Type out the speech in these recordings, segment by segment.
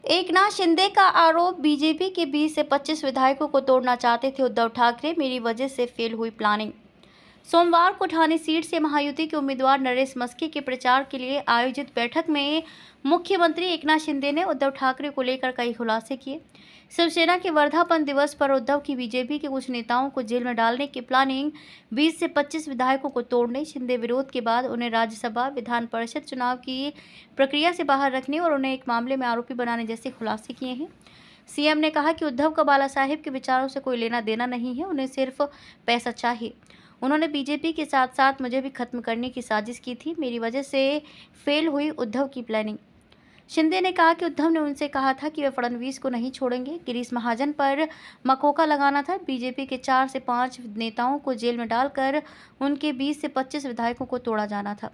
एकनाथ शिंदे का आरोप, बीजेपी के 20 से 25 विधायकों को तोड़ना चाहते थे उद्धव ठाकरे, मेरी वजह से फेल हुई प्लानिंग। सोमवार को ठाणे सीट से महायुति के उम्मीदवार नरेश मस्के के प्रचार के लिए आयोजित बैठक में मुख्यमंत्री एकनाथ शिंदे ने उद्धव ठाकरे को लेकर कई खुलासे किए। शिवसेना के वर्धापन दिवस पर उद्धव की बीजेपी के कुछ नेताओं को जेल में डालने की प्लानिंग, 20 से 25 विधायकों को तोड़ने, शिंदे विरोध के बाद उन्हें राज्यसभा, विधान परिषद चुनाव की प्रक्रिया से बाहर रखने और उन्हें एक मामले में आरोपी बनाने जैसे खुलासे किए हैं। सीएम ने कहा कि उद्धव का बाला साहेब के विचारों से कोई लेना देना नहीं है, उन्हें सिर्फ पैसा चाहिए। उन्होंने बीजेपी के साथ साथ मुझे भी खत्म करने की साजिश की थी, मेरी वजह से फेल हुई उद्धव की प्लानिंग। शिंदे ने कहा कि उद्धव ने उनसे कहा था कि वे फडणवीस को नहीं छोड़ेंगे, गिरीश महाजन पर मकोका लगाना था। बीजेपी के 4 से 5 नेताओं को जेल में डालकर उनके 20 से 25 विधायकों को तोड़ा जाना था।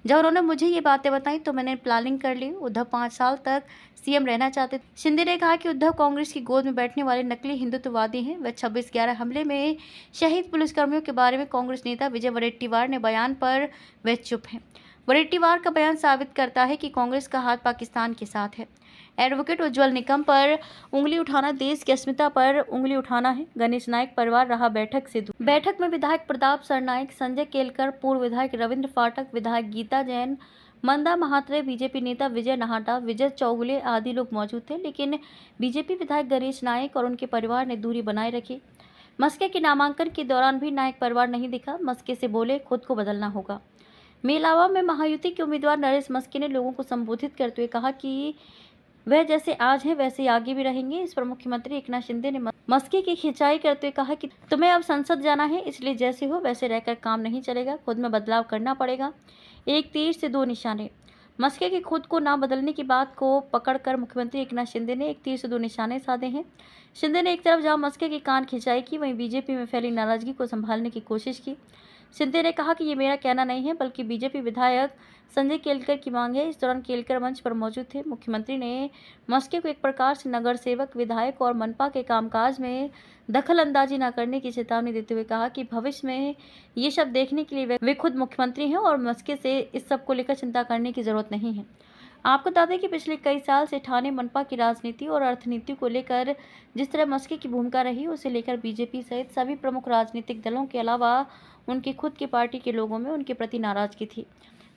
जब उन्होंने मुझे ये बातें बताई तो मैंने प्लानिंग कर ली। उद्धव 5 साल तक सीएम रहना चाहते थे। शिंदे ने कहा कि उद्धव कांग्रेस की गोद में बैठने वाले नकली हिंदुत्ववादी हैं। वह 26/11 हमले में शहीद पुलिसकर्मियों के बारे में कांग्रेस नेता विजय वडेट्टीवार ने बयान पर वे चुप हैं। वडेट्टीवार का बयान साबित करता है कि कांग्रेस का हाथ पाकिस्तान के साथ है। एडवोकेट उज्ज्वल निकम पर उंगली उठाना देश की अस्मिता पर उंगली उठाना है। गणेश नायक परिवार रहा बैठक से दूर। बैठक में विधायक प्रताप सरनाइक, संजय केलकर, पूर्व विधायक रविंद्र फाटक, विधायक गीता जैन, मंदा महात्रे, बीजेपी नेता विजय नाहटा, विजय चौगुले आदि लोग मौजूद थे, लेकिन बीजेपी विधायक गणेश नायक और उनके परिवार ने दूरी बनाए रखी। मस्के के नामांकन के दौरान भी नायक परिवार नहीं दिखा। मस्के से बोले, खुद को बदलना होगा। मेलावा में महायुति के उम्मीदवार नरेश मस्के ने लोगों को संबोधित करते हुए कहा कि वह जैसे आज हैं वैसे ही आगे भी रहेंगे। इस पर मुख्यमंत्री एकनाथ शिंदे ने मस्के की खिंचाई करते हुए कहा कि तुम्हें अब संसद जाना है, इसलिए जैसे हो वैसे रहकर काम नहीं चलेगा, खुद में बदलाव करना पड़ेगा। एक तीर से दो निशाने। मस्के की खुद को ना बदलने की बात को पकड़कर मुख्यमंत्री एकनाथ शिंदे ने एक तीर से दो निशाने साधे हैं। शिंदे ने एक तरफ जहां मस्के की कान खिंचाई की, वहीं बीजेपी में फैली नाराजगी को संभालने की कोशिश की। शिंदे ने कहा कि ये मेरा कहना नहीं है, बल्कि बीजेपी विधायक संजय केलकर की मांग है। इस दौरान केलकर मंच पर मौजूद थे। मुख्यमंत्री ने मस्के को एक प्रकार से नगर सेवक, विधायक और मनपा के कामकाज में दखल अंदाजी न करने की चेतावनी देते हुए कहा कि भविष्य में ये सब देखने के लिए वे खुद मुख्यमंत्री हैं और मस्के से इस सब को लेकर चिंता करने की जरूरत नहीं है। आपको बता दें कि पिछले कई साल से ठाणे मनपा की राजनीति और अर्थनीति को लेकर जिस तरह मस्के की भूमिका रही, उसे लेकर बीजेपी सहित सभी प्रमुख राजनीतिक दलों के अलावा उनकी खुद की पार्टी के लोगों में उनके प्रति नाराजगी थी।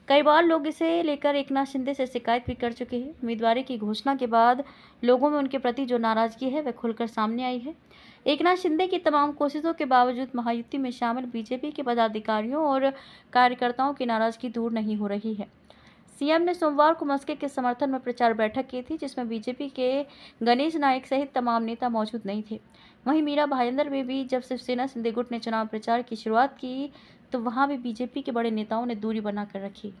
कई बार लोग इसे लेकर एकनाथ शिंदे से शिकायत भी कर चुके हैं। उम्मीदवारी की घोषणा के बाद लोगों में उनके प्रति जो नाराजगी है वह खुलकर सामने आई है। एकनाथ शिंदे की तमाम कोशिशों के बावजूद महायुति में शामिल बीजेपी के पदाधिकारियों और कार्यकर्ताओं की नाराजगी दूर नहीं हो रही है। सीएम ने सोमवार को मस्के के समर्थन में प्रचार बैठक की थी, जिसमें बीजेपी के गणेश नायक सहित तमाम नेता मौजूद नहीं थे। वहीं मीरा भाईंदर में भी जब शिवसेना शिंदे गुट ने चुनाव प्रचार की शुरुआत की, तो वहां भी बीजेपी के बड़े नेताओं ने दूरी बनाकर रखी।